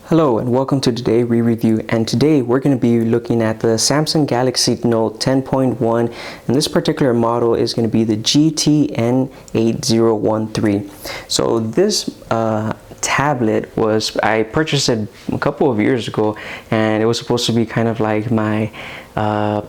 Hello and welcome to Today Re-Review, and today we're going to be looking at the Samsung Galaxy Note 10.1, and this particular model is going to be the GTN8013. So this tablet I purchased it a couple of years ago, and it was supposed to be kind of like my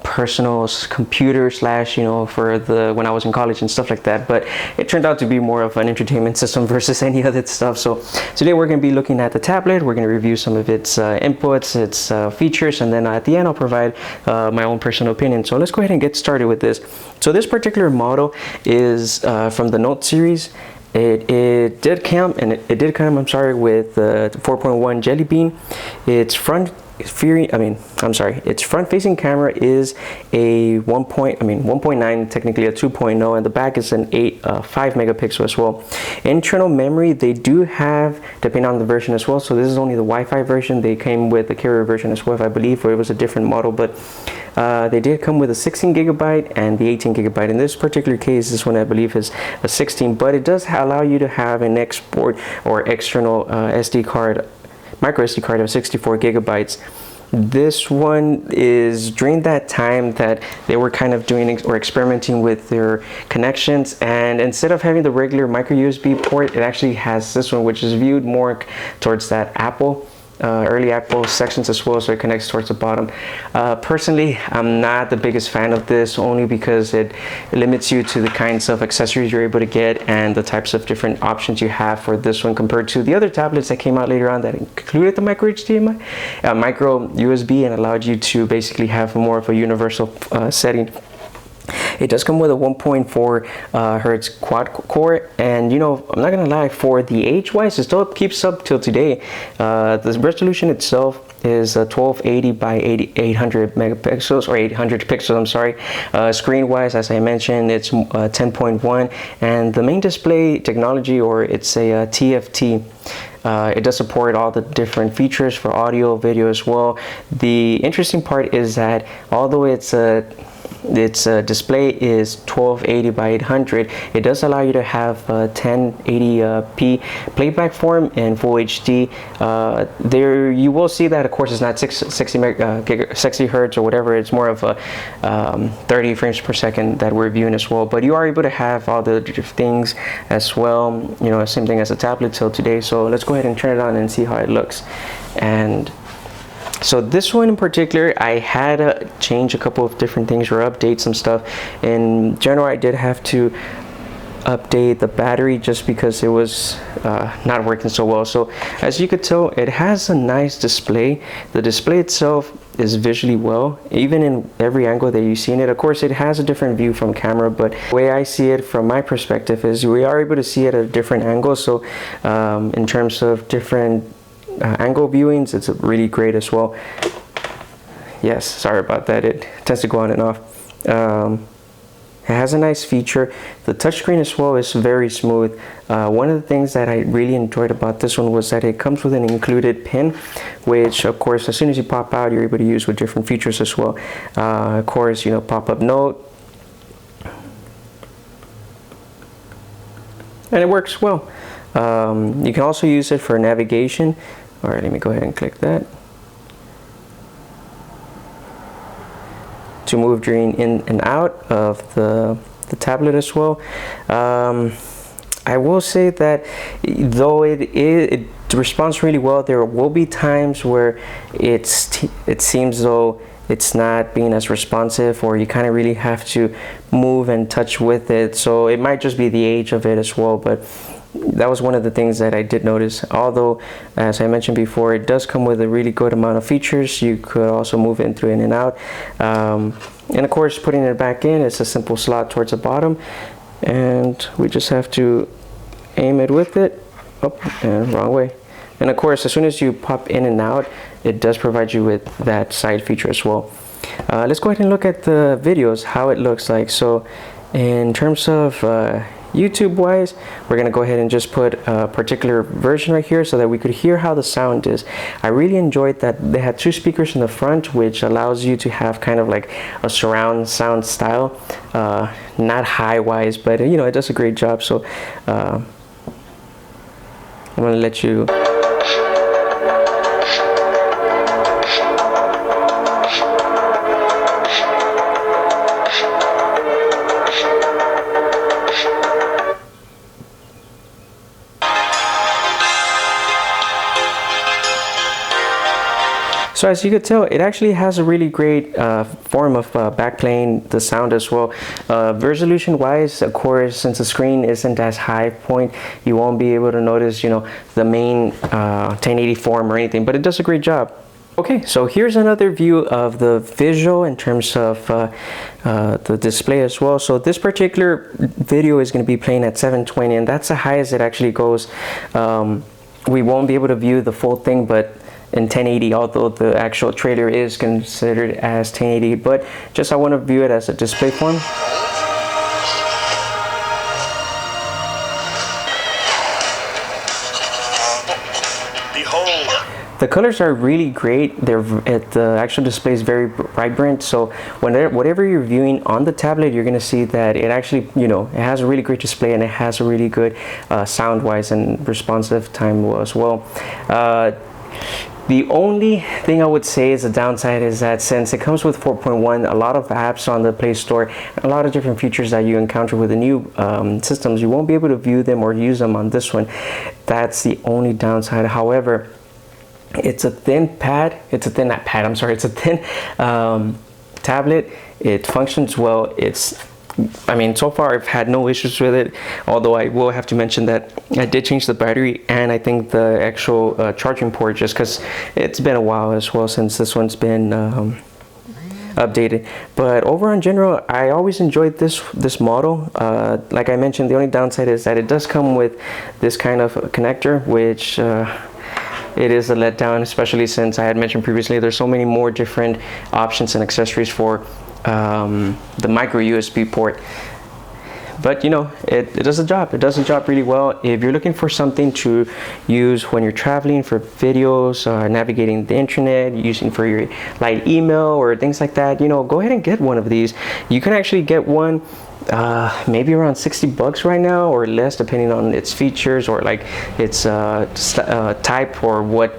personal computer slash, for when I was in college and stuff like that, but it turned out to be more of an entertainment system versus any other stuff. So today we're going to be looking at the tablet. We're going to review some of its inputs, its features, and then at the end I'll provide my own personal opinion. So let's go ahead and get started with this. So this particular model is from the Note series. It did come with the 4.1 Jelly Bean. Its front-facing camera is a 1.9, technically a 2.0, and the back is an 5 megapixel as well. Internal memory, they do have, depending on the version as well. So this is only the Wi-Fi version. They came with the carrier version as well, I believe, or it was a different model, but they did come with a 16 gigabyte and the 18 gigabyte. In this particular case, this one I believe is a 16, but it does allow you to have an export or external SD card, micro SD card of 64 gigabytes. This one is during that time that they were kind of doing or experimenting with their connections, and instead of having the regular micro USB port, it actually has this one, which is viewed more towards that early Apple sections as well, so it connects towards the bottom. Personally, I'm not the biggest fan of this, only because it limits you to the kinds of accessories you're able to get and the types of different options you have for this one compared to the other tablets that came out later on that included the micro HDMI, micro USB, and allowed you to basically have more of a universal setting. It does come with a 1.4 hertz quad core, and I'm not gonna lie, for the age wise, it still keeps up till today. The resolution itself is 1280 by 800 megapixels, or 800 pixels, I'm sorry. Screen wise, as I mentioned, it's 10.1, and the main display technology, or it's a TFT. It does support all the different features for audio, video as well. The interesting part is that although its display is 1280 by 800, it does allow you to have 1080p playback form in full HD. There you will see that, of course, it's not 60 hertz or whatever. It's more of a 30 frames per second that we're viewing as well, but you are able to have all the things as well, same thing as a tablet till today. So let's go ahead and turn it on and see how it looks. And so this one in particular, I had to change a couple of different things or update some stuff. In general, I did have to update the battery just because it was not working so well. So as you could tell, it has a nice display. The display itself is visually well, even in every angle that you've seen it. Of course, it has a different view from camera, but the way I see it from my perspective is we are able to see it at a different angle. So in terms of different angle viewings, it's really great as well. Yes, sorry about that, it tends to go on and off. It has a nice feature. The touchscreen as well is very smooth. One of the things that I really enjoyed about this one was that it comes with an included pin, which of course as soon as you pop out, you're able to use with different features as well. Of course, pop-up note, and it works well. You can also use it for navigation. All right, let me go ahead and click that to move during in and out of the tablet as well. I will say that though it responds really well, there will be times where it seems though it's not being as responsive, or you kind of really have to move and touch with it. So it might just be the age of it as well, but that was one of the things that I did notice. Although, as I mentioned before, it does come with a really good amount of features. You could also move in through in and out. And of course, putting it back in, it's a simple slot towards the bottom. And we just have to aim it with it. Oh, and wrong way. And of course, as soon as you pop in and out, it does provide you with that side feature as well. Let's go ahead and look at the videos, how it looks like. So in terms of YouTube wise, we're gonna go ahead and just put a particular version right here so that we could hear how the sound is. I really enjoyed that they had two speakers in the front, which allows you to have kind of like a surround sound style, not high wise, but it does a great job. So I'm gonna let you So as you could tell, it actually has a really great form of backplaying the sound as well. Resolution wise, of course, since the screen isn't as high point, you won't be able to notice, you know, the main 1080 form or anything, but it does a great job. Okay, so here's another view of the visual in terms of the display as well. So this particular video is going to be playing at 720, and that's the highest it actually goes. We won't be able to view the full thing, but in 1080, although the actual trailer is considered as 1080, but just I want to view it as a display form. The colors are really great. The actual display is very vibrant. So whatever you're viewing on the tablet, you're gonna see that it actually, you know, it has a really great display, and it has a really good sound-wise and responsive time as well. The only thing I would say is the downside is that since it comes with 4.1, a lot of apps on the Play Store, a lot of different features that you encounter with the new systems, you won't be able to view them or use them on this one. That's the only downside. However, it's a thin pad. It's a thin tablet. It functions well. I mean, so far I've had no issues with it, although I will have to mention that I did change the battery and I think the actual charging port, just because it's been a while as well since this one's been updated. But overall, in general, I always enjoyed this model. Like I mentioned, the only downside is that it does come with this kind of connector, which it is a letdown, especially since I had mentioned previously there's so many more different options and accessories for the micro USB port. But you know, it does the job. It does the job really well. If you're looking for something to use when you're traveling for videos, navigating the internet, using for your light email or things like that, you know, go ahead and get one of these. You can actually get one maybe around $60 right now or less, depending on its features or like its type or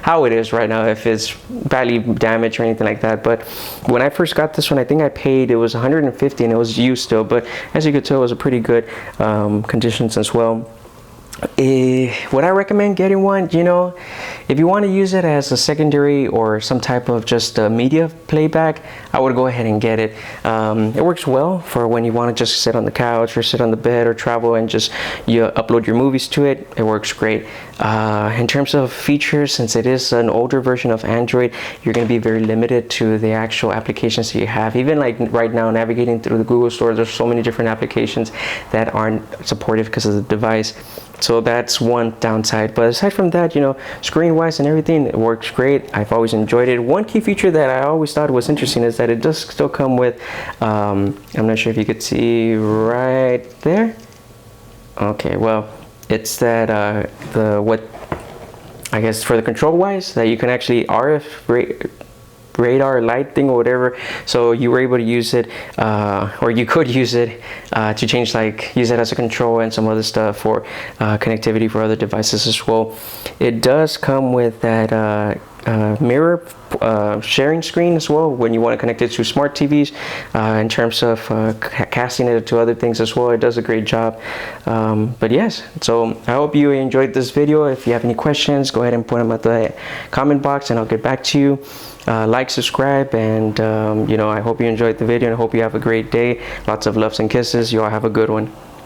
how it is right now, if it's badly damaged or anything like that. But when I first got this one, I think I paid, it was $150 and it was used still, but as you could tell, it was a pretty good conditions as well. Would I recommend getting one? You know, if you want to use it as a secondary or some type of just media playback, I would go ahead and get it. It works well for when you want to just sit on the couch or sit on the bed or travel and just upload your movies to it. It works great. In terms of features, since it is an older version of Android, you're going to be very limited to the actual applications that you have. Even like right now, navigating through the Google Store, there's so many different applications that aren't supported because of the device. So that's one downside. But aside from that, you know, screen wise and everything, it works great. I've always enjoyed it. One key feature that I always thought was interesting is that it does still come with I'm not sure if you could see right there. Okay, well, it's that I guess for the control wise, that you can actually RF radar light thing or whatever, so you were able to use it or you could use it to change, like use it as a control and some other stuff for connectivity for other devices as well. It does come with that mirror sharing screen as well when you want to connect it to smart TVs, in terms of casting it to other things as well. It does a great job. But yes, so I hope you enjoyed this video. If you have any questions, go ahead and put them at the comment box and I'll get back to you. Like, subscribe, and you know, I hope you enjoyed the video and I hope you have a great day. Lots of loves and kisses. You all have a good one.